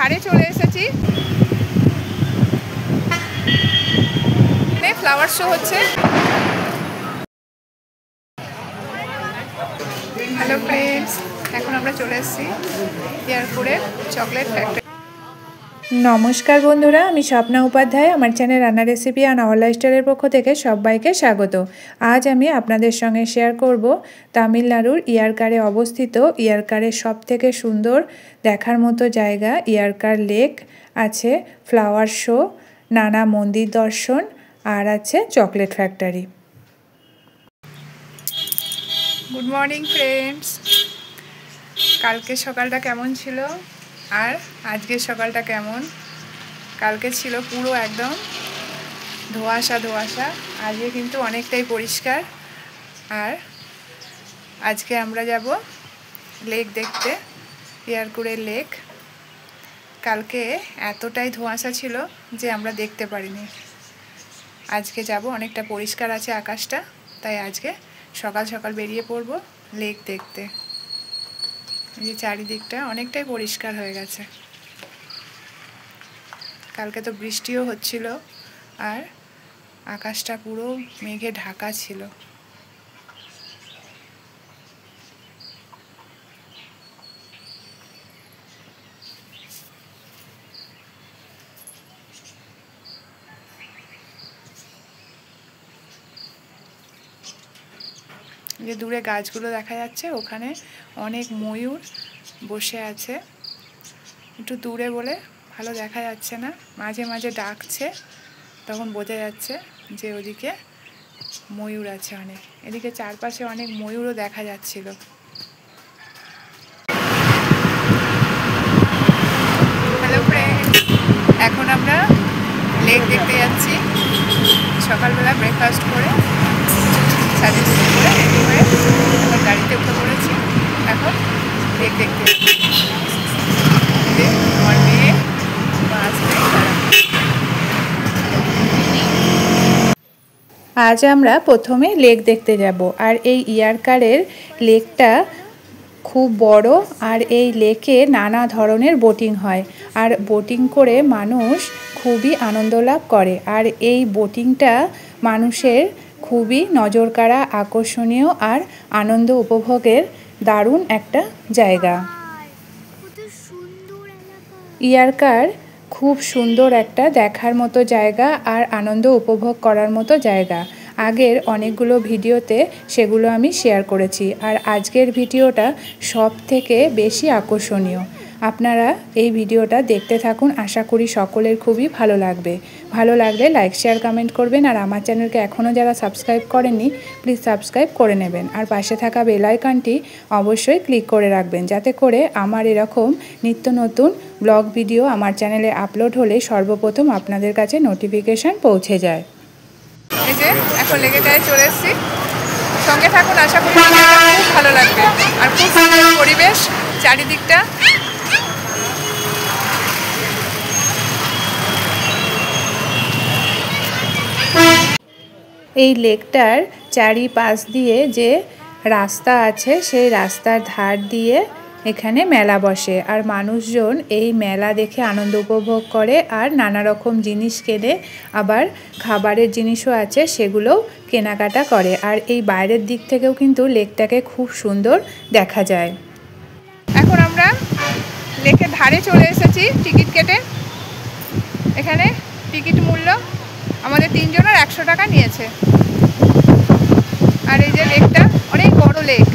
ধারে চলে এসেছি। ফ্লাওয়ার শো হচ্ছে। হ্যালো ফ্রেন্ডস, এখন আমরা চলে এসেছি এয়ারপোর্টের চকলেট ফ্যাক্টরি। নমস্কার বন্ধুরা, আমি স্বপ্না উপাধ্যায়। আমার চ্যানেল রান্না রেসিপি আর আমার লাইফস্টাইলের পক্ষ থেকে সবাইকে স্বাগত। আজ আমি আপনাদের সঙ্গে শেয়ার করব তামিলনাড়ুর ইয়ারকারে অবস্থিত ইয়ারকারের সবথেকে সুন্দর দেখার মতো জায়গা ইয়ারকার লেক আছে, ফ্লাওয়ার শো, নানা মন্দির দর্শন আর আছে chocolate factory. Good morning friends, কালকে সকালটা কেমন ছিল আর আজকের সকালটা কেমন? কালকে ছিল পুরো একদম ধোঁয়াশা ধোঁয়াশা, আজকে কিন্তু অনেকটাই পরিষ্কার। আর আজকে আমরা যাব লেক দেখতে, ইয়ারকুরের লেক। কালকে এতটাই ধোঁয়াশা ছিল যে আমরা দেখতে পারিনি। আজকে যাব, অনেকটা পরিষ্কার আছে আকাশটা, তাই আজকে সকাল সকাল বেরিয়ে পড়ব লেক দেখতে। এই যে চারিদিকটা অনেকটাই পরিষ্কার হয়ে গেছে। কালকে তো বৃষ্টিও হচ্ছিল আর আকাশটা পুরো মেঘে ঢাকা ছিল। যে দূরে গাছগুলো দেখা যাচ্ছে, ওখানে অনেক ময়ূর বসে আছে। একটু দূরে বলে ভালো দেখা যাচ্ছে না, মাঝে মাঝে ডাকছে, তখন বোঝা যাচ্ছে যে ওদিকে ময়ূর আছে অনেক। এদিকে চারপাশে অনেক ময়ূরও দেখা যাচ্ছিল। হ্যালো ফ্রেন্ড, এখন আমরা লেক দেখতে যাচ্ছি। সকালবেলা ব্রেকফাস্ট করে সাজে করে রেডি হয়ে আমার গাড়িতে উঠে পড়েছি। এখন লেক দেখতে যাচ্ছি। আমার মেয়ে আজ আমরা প্রথমে লেক দেখতে যাব। আর এই ইয়ারকারের লেকটা খুব বড়, আর এই লেকে নানা ধরনের বোটিং হয়। আর বোটিং করে মানুষ খুবই আনন্দ লাভ করে। আর এই বোটিংটা মানুষের খুবই নজরকাড়া, আকর্ষণীয় আর আনন্দ উপভোগের দারুণ একটা জায়গা। ইয়ারকার খুব সুন্দর একটা দেখার মতো জায়গা আর আনন্দ উপভোগ করার মতো জায়গা। আগের অনেকগুলো ভিডিওতে সেগুলো আমি শেয়ার করেছি, আর আজকের ভিডিওটা সব থেকে বেশি আকর্ষণীয়। আপনারা এই ভিডিওটা দেখতে থাকুন, আশা করি সকলের খুবই ভালো লাগবে। ভালো লাগলে লাইক, শেয়ার, কমেন্ট করবেন। আর আমার চ্যানেলকে এখনও যারা সাবস্ক্রাইব করেননি প্লিজ সাবস্ক্রাইব করে নেবেন। আর পাশে থাকা বেল আইকনটি অবশ্যই ক্লিক করে রাখবেন, যাতে করে আমার এরকম নিত্য নতুন ব্লগ ভিডিও আমার চ্যানেলে আপলোড হলে সর্বপ্রথম আপনাদের কাছে নোটিফিকেশান পৌঁছে যায়। এই যে এখন লেকেটায় চলে এসেছি, সঙ্গে থাকুন, আশা করি খুব ভালো লাগবে। আর খুব সুন্দর পরিবেশ চারিদিকটা। এই লেকটার চারিপাশ দিয়ে যে রাস্তা আছে, সেই রাস্তার ধার দিয়ে এখানে মেলা বসে। আর মানুষজন এই মেলা দেখে আনন্দ উপভোগ করে আর নানা রকম জিনিস কেনে, আবার খাবারের জিনিসও আছে, সেগুলোও কেনাকাটা করে। আর এই বাইরের দিক থেকেও কিন্তু লেকটাকে খুব সুন্দর দেখা যায়। এখন আমরা লেকের ধারে চলে এসেছি টিকিট কেটে। এখানে টিকিট মূল্য আমাদের 3 জনের 100 টাকা নিয়েছে। আর এই যে লেকটা অনেক বড় লেক,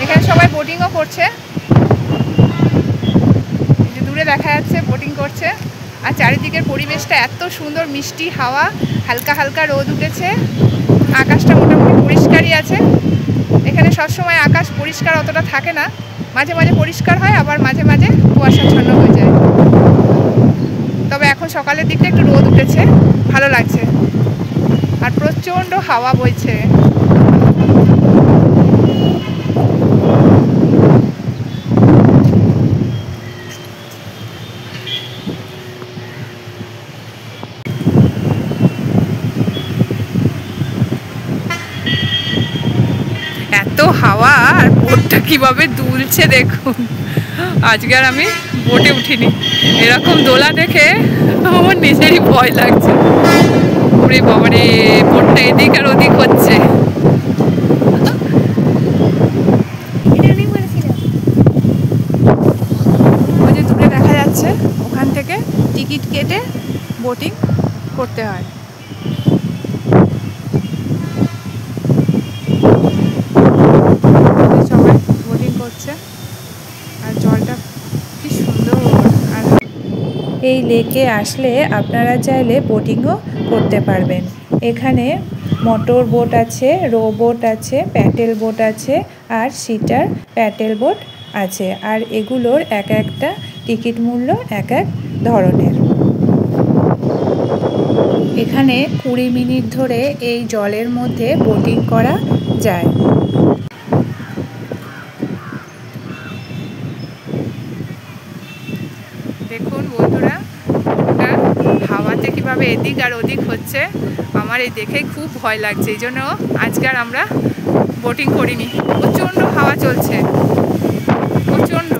এখানে সবাই বোটিংও করছে। যে দূরে দেখা যাচ্ছে বোটিং করছে। আর চারিদিকের পরিবেশটা এত সুন্দর, মিষ্টি হাওয়া, হালকা হালকা রোদ উঠেছে, আকাশটা মোটামুটি পরিষ্কারই আছে। এখানে সবসময় আকাশ পরিষ্কার অতটা থাকে না, মাঝে মাঝে পরিষ্কার হয়, আবার মাঝে মাঝে কুয়াশাচ্ছন্ন হয়ে যায়। তবে এখন সকালের দিকটা একটু রোদ উঠেছে, ভালো লাগছে। আর প্রচণ্ড হাওয়া বইছে। এত হাওয়া, আর বোটটা কিভাবে দুলছে দেখুন। আজকে আর আমি বোটে উঠিনি। এরকম দোলা দেখে আমার নিজেরই ভয় লাগছে। ওরে বাবারে, বোটটা এদিক আর ওদিক হচ্ছে। ওই যে দূরে দেখা যাচ্ছে, ওখান থেকে টিকিট কেটে বোটিং করতে হয়। সবাই বোটিং করছে আর জলটা কি সুন্দর। আর এই লেকে আসলে আপনারা চাইলে বোটিংও করতে পারবেন। এখানে মোটর বোট আছে, রো বোট আছে, প্যাডেল বোট আছে আর সিটার প্যাডেল বোট আছে। আর এগুলোর এক একটা টিকিট মূল্য এক এক ধরনের। এখানে 20 মিনিট ধরে এই জলের মধ্যে বোটিং করা যায়। দেখুন বন্ধুরা, ওটা হাওয়াতে কীভাবে এদিক আর ওদিক হচ্ছে। আমার এই দেখেই খুব ভয় লাগছে, এই জন্য আজকে আর আমরা বোটিং করিনি। প্রচণ্ড হাওয়া চলছে, প্রচণ্ড।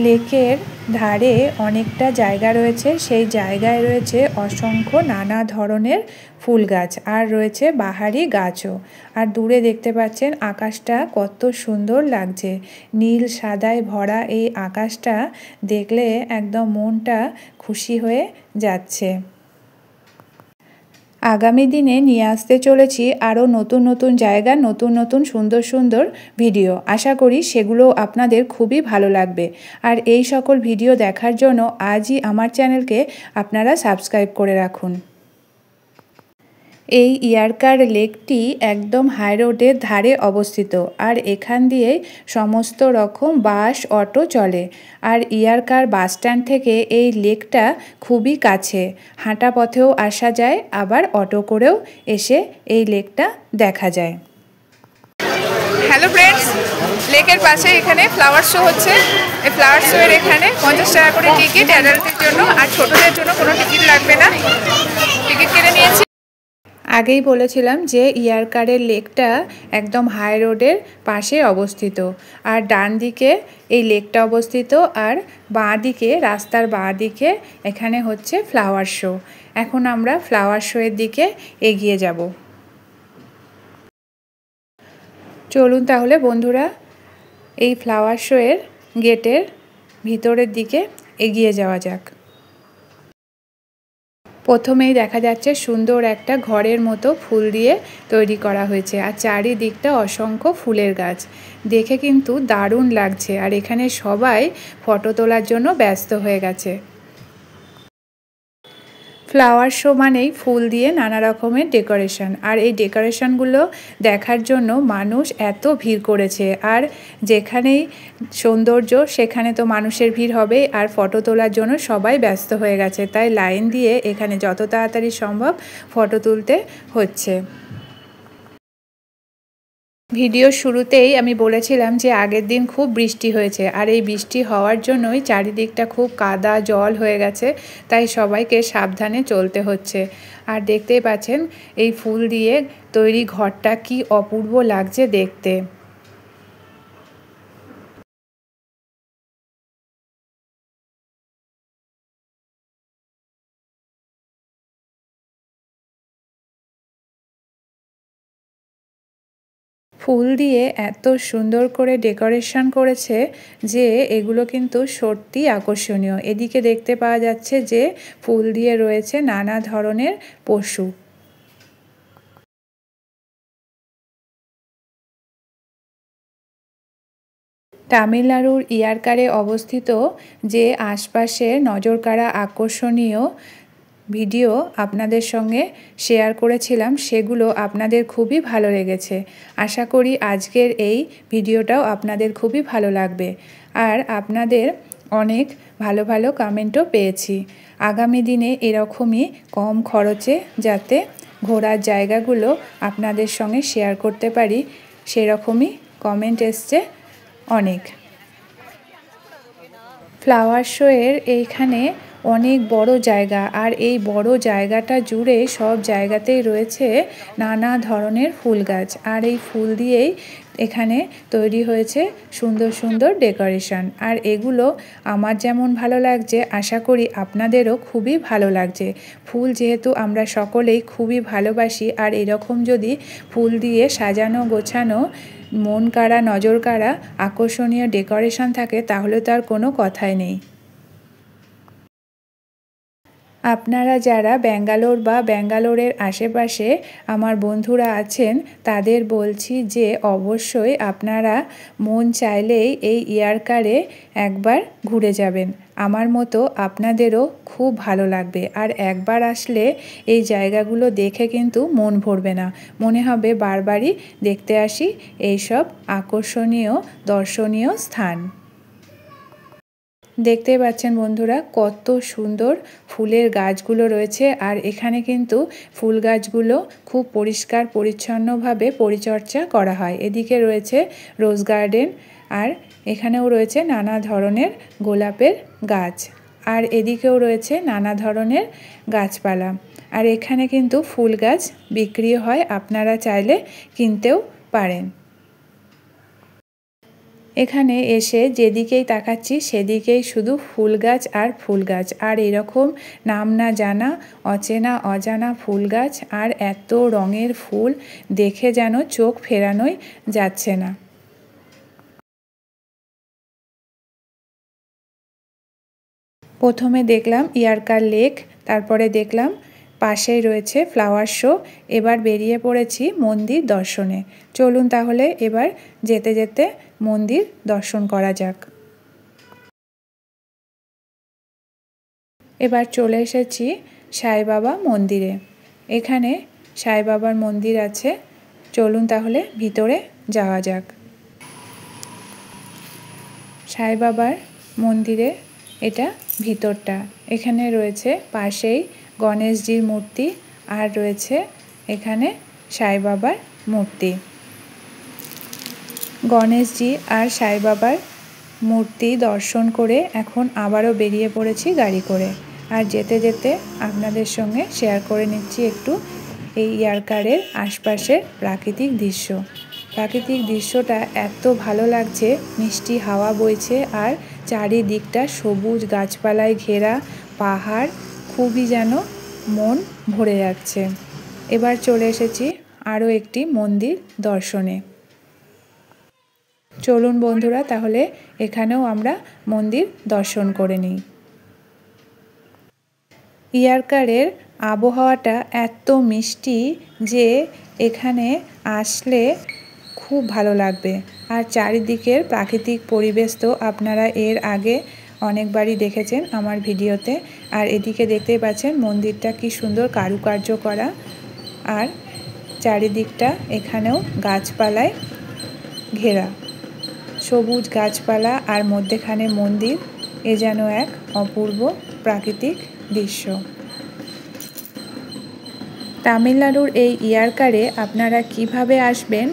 লেকের ধারে অনেকটা জায়গা রয়েছে, সেই জায়গায় রয়েছে অসংখ্য নানা ধরনের ফুল গাছ আর রয়েছে বাহারি গাছও। আর দূরে দেখতে পাচ্ছেন আকাশটা কত সুন্দর লাগছে, নীল সাদায় ভরা এই আকাশটা দেখলে একদম মনটা খুশি হয়ে যাচ্ছে। আগামী দিনে নিয়ে আসতে চলেছি আরও নতুন নতুন জায়গা, নতুন নতুন সুন্দর সুন্দর ভিডিও। আশা করি সেগুলো আপনাদের খুবই ভালো লাগবে। আর এই সকল ভিডিও দেখার জন্য আজই আমার চ্যানেলকে আপনারা সাবস্ক্রাইব করে রাখুন। এই ইয়ারকার লেকটি একদম হাই রোডের ধারে অবস্থিত আর এখান দিয়েই সমস্ত রকম বাস অটো চলে। আর ইয়ারকার বাসস্ট্যান্ড থেকে এই লেকটা খুবই কাছে, হাঁটা পথেও আসা যায়, আবার অটো করেও এসে এই লেকটা দেখা যায়। হ্যালো ফ্রেন্ডস, লেকের পাশে এখানে ফ্লাওয়ার শো হচ্ছে। এই ফ্লাওয়ার শো এর এখানে 50 টাকা করে টিকিট অ্যাডাল্টের জন্য, আর ছোটদের জন্য কোনো টিকিট লাগবে না। টিকিট কেটে নিয়েছি। আগেই বলেছিলাম যে ইয়ারকারের লেকটা একদম হাই রোডের পাশে অবস্থিত, আর ডান দিকে এই লেকটা অবস্থিত আর বাঁ দিকে, রাস্তার বাঁ দিকে এখানে হচ্ছে ফ্লাওয়ার শো। এখন আমরা ফ্লাওয়ার শো এর দিকে এগিয়ে যাব। চলুন তাহলে বন্ধুরা, এই ফ্লাওয়ার শো এর গেটের ভিতরের দিকে এগিয়ে যাওয়া যাক। প্রথমেই দেখা যাচ্ছে সুন্দর একটা ঘরের মতো ফুল দিয়ে তৈরি করা হয়েছে, আর চারিদিকটা অসংখ্য ফুলের গাছ। দেখে কিন্তু দারুণ লাগছে, আর এখানে সবাই ফটো তোলার জন্য ব্যস্ত হয়ে গেছে। ফ্লাওয়ার শো মানেই ফুল দিয়ে নানা রকমের ডেকোরেশন, আর এই ডেকোরেশনগুলো দেখার জন্য মানুষ এত ভিড় করেছে। আর যেখানেই সৌন্দর্য সেখানে তো মানুষের ভিড় হবেই, আর ফটো তোলার জন্য সবাই ব্যস্ত হয়ে গেছে। তাই লাইন দিয়ে এখানে যত তাড়াতাড়ি সম্ভব ফটো তুলতে হচ্ছে। ভিডিওর শুরুতেই আমি বলেছিলাম যে আগের দিন খুব বৃষ্টি হয়েছে, আর এই বৃষ্টি হওয়ার জন্যই চারিদিকটা খুব কাদা জল হয়ে গেছে। তাই সবাইকে সাবধানে চলতে হচ্ছে। আর দেখতেই পাচ্ছেন এই ফুল দিয়ে তৈরি ঘরটা কি অপূর্ব লাগছে দেখতে। ফুল দিয়ে এত সুন্দর করে ডেকোরেশন করেছে যে এগুলো কিন্তু সত্যি আকর্ষণীয়। এদিকে দেখতে পাওয়া যাচ্ছে যে ফুল দিয়ে রয়েছে নানা ধরনের পশু। তামিলনাড়ুর ইয়ারকারে অবস্থিত যে আশপাশে নজরকাড়া আকর্ষণীয় ভিডিও আপনাদের সঙ্গে শেয়ার করেছিলাম, সেগুলো আপনাদের খুবই ভালো লেগেছে। আশা করি আজকের এই ভিডিওটাও আপনাদের খুবই ভালো লাগবে, আর আপনাদের অনেক ভালো ভালো কমেন্টও পেয়েছি। আগামী দিনে এরকমই কম খরচে যাতে ঘোরার জায়গাগুলো আপনাদের সঙ্গে শেয়ার করতে পারি, সেরকমই কমেন্ট এসছে অনেক। ফ্লাওয়ার শোয়ের এইখানে অনেক বড় জায়গা, আর এই বড় জায়গাটা জুড়ে সব জায়গাতেই রয়েছে নানা ধরনের ফুল গাছ, আর এই ফুল দিয়েই এখানে তৈরি হয়েছে সুন্দর সুন্দর ডেকোরেশন। আর এগুলো আমার যেমন ভালো লাগছে, আশা করি আপনাদেরও খুবই ভালো লাগছে। ফুল যেহেতু আমরা সকলেই খুবই ভালোবাসি, আর এরকম যদি ফুল দিয়ে সাজানো গোছানো মন কাড়া নজর কাড়া আকর্ষণীয় ডেকোরেশন থাকে তাহলে তো আর কোনো কথাই নেই। আপনারা যারা ব্যাঙ্গালোর বা ব্যাঙ্গালোরের আশেপাশে আমার বন্ধুরা আছেন তাদের বলছি যে অবশ্যই আপনারা মন চাইলেই এই ইয়ারকারে একবার ঘুরে যাবেন। আমার মতো আপনাদেরও খুব ভালো লাগবে, আর একবার আসলে এই জায়গাগুলো দেখে কিন্তু মন ভরবে না, মনে হবে বারবারই দেখতে আসি এইসব আকর্ষণীয় দর্শনীয় স্থান। দেখতে পাচ্ছেন বন্ধুরা কত সুন্দর ফুলের গাছগুলো রয়েছে, আর এখানে কিন্তু ফুল গাছগুলো খুব পরিষ্কার পরিচ্ছন্নভাবে পরিচর্যা করা হয়। এদিকে রয়েছে রোজ গার্ডেন, আর এখানেও রয়েছে নানা ধরনের গোলাপের গাছ, আর এদিকেও রয়েছে নানা ধরনের গাছপালা। আর এখানে কিন্তু ফুল গাছ বিক্রি হয়, আপনারা চাইলে কিনতেও পারেন। এখানে এসে যেদিকেই তাকাচ্ছি সেদিকেই শুধু ফুল গাছ আর ফুল গাছ, আর এরকম নাম না জানা অচেনা অজানা ফুল গাছ, আর এত রঙের ফুল দেখে যেন চোখ ফেরানোই যাচ্ছে না। প্রথমে দেখলাম ইয়ারকার লেক, তারপরে দেখলাম পাশেই রয়েছে ফ্লাওয়ার শো। এবার বেরিয়ে পড়েছি মন্দির দর্শনে। চলুন তাহলে এবার যেতে যেতে মন্দির দর্শন করা যাক। এবার চলে এসেছি সাই বাবা মন্দিরে। এখানে সাই বাবার মন্দির আছে, চলুন তাহলে ভিতরে যাওয়া যাক। সাই বাবার মন্দিরে এটা ভিতরটা। এখানে রয়েছে পাশেই গণেশজির মূর্তি, আর রয়েছে এখানে সাই বাবার মূর্তি। গণেশজি আর সাই বাবার মূর্তি দর্শন করে এখন আবারও বেরিয়ে পড়েছি গাড়ি করে, আর যেতে যেতে আপনাদের সঙ্গে শেয়ার করে নিচ্ছি একটু এই ইয়ারকারের আশপাশের প্রাকৃতিক দৃশ্য। প্রাকৃতিক দৃশ্যটা এত ভালো লাগছে, মিষ্টি হাওয়া বইছে আর চারিদিকটা সবুজ গাছপালায় ঘেরা পাহাড়, খুবই যেন মন ভরে যাচ্ছে। এবার চলে এসেছি আরও একটি মন্দির দর্শনে। চলুন বন্ধুরা তাহলে এখানেও আমরা মন্দির দর্শন করে নিই। ইয়ারকারের আবহাওয়াটা এত মিষ্টি যে এখানে আসলে খুব ভালো লাগবে, আর চারিদিকের প্রাকৃতিক পরিবেশ তো আপনারা এর আগে অনেকবারই দেখেছেন আমার ভিডিওতে। আর এদিকে দেখতেই পাচ্ছেন মন্দিরটা কি সুন্দর কারুকার্য করা, আর চারিদিকটা এখানেও গাছপালায় ঘেরা, সবুজ গাছপালা আর মধ্যেখানে মন্দির। এ যেন এক অপূর্ব প্রাকৃতিক দৃশ্য। তামিলনাড়ুর এই ইয়ারকারে আপনারা কিভাবে আসবেন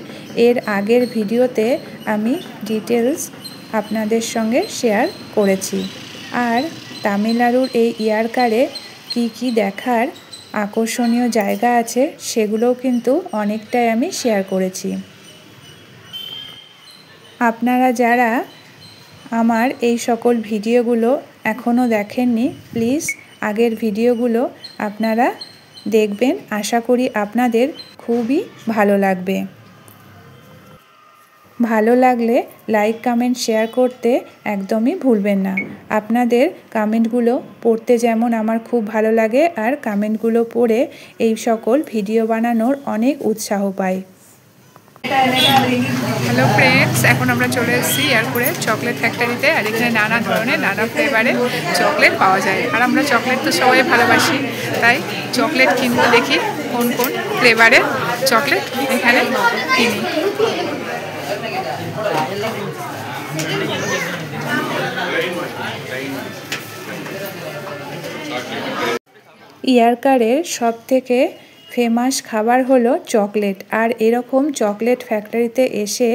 এর আগের ভিডিওতে আমি ডিটেলস আপনাদের সঙ্গে শেয়ার করেছি, আর তামিলনাড়ুর এই ইয়ারকারে কি কি দেখার আকর্ষণীয় জায়গা আছে সেগুলোও কিন্তু অনেকটাই আমি শেয়ার করেছি। আপনারা যারা আমার এই সকল ভিডিওগুলো এখনও দেখেননি, প্লিজ আগের ভিডিওগুলো আপনারা দেখবেন, আশা করি আপনাদের খুবই ভালো লাগবে। ভালো লাগলে লাইক কমেন্ট শেয়ার করতে একদমই ভুলবেন না। আপনাদের কমেন্টগুলো পড়তে যেমন আমার খুব ভালো লাগে, আর কমেন্টগুলো পড়ে এই সকল ভিডিও বানানোর অনেক উৎসাহ পাই। হ্যালো ফ্রেন্ডস, এখন আমরা চলে এসেছি এয়ারপোর্টে চকলেট ফ্যাক্টরিতে, আর এখানে নানা ধরনের নানা ফ্লেভারের চকলেট পাওয়া যায়। আর আমরা চকলেট তো সবাই ভালোবাসি, তাই চকলেট কিনবো, দেখি কোন কোন ফ্লেভারের চকলেট এখানে কিনি। ইয়ারকারের সবথেকে ফেমাস খাবার হলো চকলেট। আর এরকম চকলেট ফ্যাক্টরিতে এসে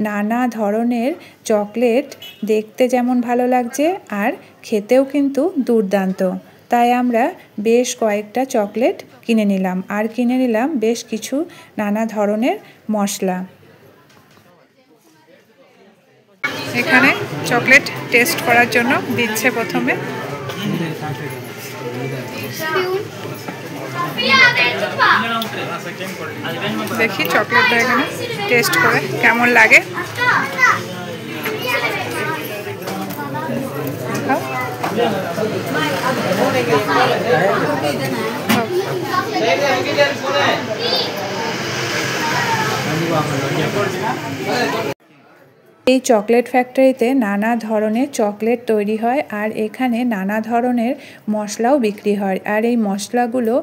নানা ধরনের চকলেট দেখতে যেমন ভালো লাগছে আর খেতেও কিন্তু দুর্দান্ত। তাই আমরা বেশ কয়েকটা চকলেট কিনে নিলাম আর কিনে নিলাম বেশ কিছু নানা ধরনের মশলা। এখানে চকলেট টেস্ট করার জন্য দিচ্ছে প্রথমে। দেখি চকলেটটা এখানে টেস্ট করে কেমন লাগে। এই চকলেট ফ্যাক্টরিতে নানা ধরনের চকলেট তৈরি হয় আর এখানে নানা ধরনের মশলাও বিক্রি হয়। আর এই মশলাগুলো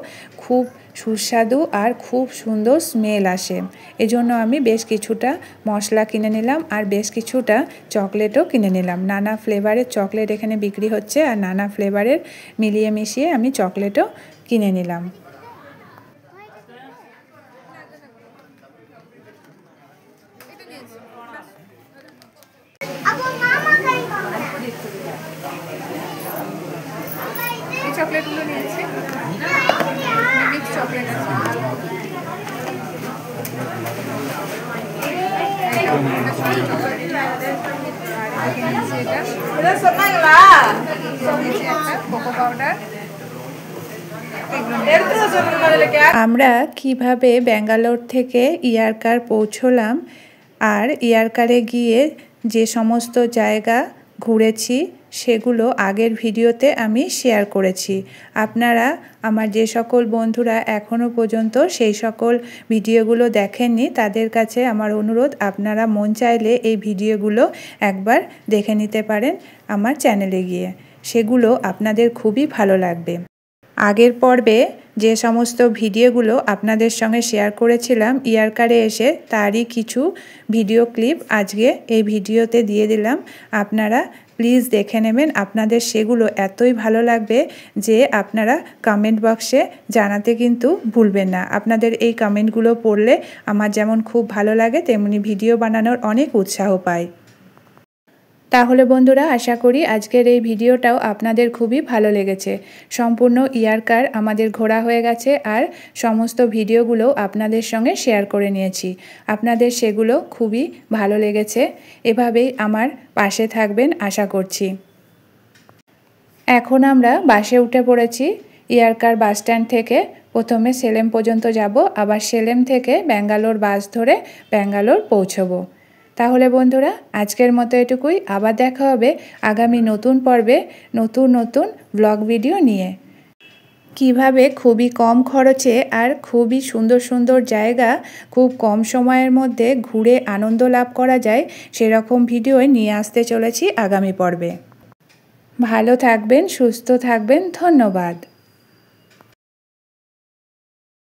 খুব সুস্বাদু আর খুব সুন্দর স্মেল আসে। এজন্য আমি বেশ কিছুটা মশলা কিনে নিলাম আর বেশ কিছুটা চকলেটও কিনে নিলাম। নানা ফ্লেভারের চকলেট এখানে বিক্রি হচ্ছে আর নানা ফ্লেভারের মিলিয়ে মিশিয়ে আমি চকলেটও কিনে নিলাম। এই চকলেটগুলো নিয়েছি, মিক্স চকলেট আছে। Cocoa powder. আমরা কিভাবে ব্যাঙ্গালোর থেকে ইয়ারকার পৌঁছলাম আর ইয়ারকারে গিয়ে যে সমস্ত জায়গা ঘুরেছি সেগুলো আগের ভিডিওতে আমি শেয়ার করেছি। আপনারা আমার যে সকল বন্ধুরা এখনও পর্যন্ত সেই সকল ভিডিওগুলো দেখেননি তাদের কাছে আমার অনুরোধ, আপনারা মন চাইলে এই ভিডিওগুলো একবার দেখে নিতে পারেন আমার চ্যানেলে গিয়ে। সেগুলো আপনাদের খুবই ভালো লাগবে। আগের পর্বে যে সমস্ত ভিডিওগুলো আপনাদের সঙ্গে শেয়ার করেছিলাম ইয়ারকারে এসে, তারই কিছু ভিডিও ক্লিপ আজকে এই ভিডিওতে দিয়ে দিলাম। আপনারা প্লিজ দেখে নেবেন, আপনাদের সেগুলো এতই ভালো লাগবে যে আপনারা কমেন্ট বক্সে জানাতে কিন্তু ভুলবেন না। আপনাদের এই কমেন্টগুলো পড়লে আমার যেমন খুব ভালো লাগে তেমনি ভিডিও বানানোর অনেক উৎসাহ পাই। তাহলে বন্ধুরা আশা করি আজকের এই ভিডিওটাও আপনাদের খুবই ভালো লেগেছে। সম্পূর্ণ ইয়ারকার আমাদের ঘোরা হয়ে গেছে আর সমস্ত ভিডিওগুলো আপনাদের সঙ্গে শেয়ার করে নিয়েছি। আপনাদের সেগুলো খুবই ভালো লেগেছে। এভাবেই আমার পাশে থাকবেন আশা করছি। এখন আমরা বাসে উঠে পড়েছি। ইয়ারকার বাস স্ট্যান্ড থেকে প্রথমে সেলেম পর্যন্ত যাব, আবার সেলেম থেকে ব্যাঙ্গালোর বাস ধরে ব্যাঙ্গালোর পৌঁছবো। তাহলে বন্ধুরা আজকের মতো এটুকুই। আবার দেখা হবে আগামী নতুন পর্বে নতুন নতুন ব্লগ ভিডিও নিয়ে। কিভাবে খুবই কম খরচে আর খুবই সুন্দর সুন্দর জায়গা খুব কম সময়ের মধ্যে ঘুরে আনন্দ লাভ করা যায় সেরকম ভিডিও নিয়ে আসতে চলেছি আগামী পর্বে। ভালো থাকবেন, সুস্থ থাকবেন। ধন্যবাদ।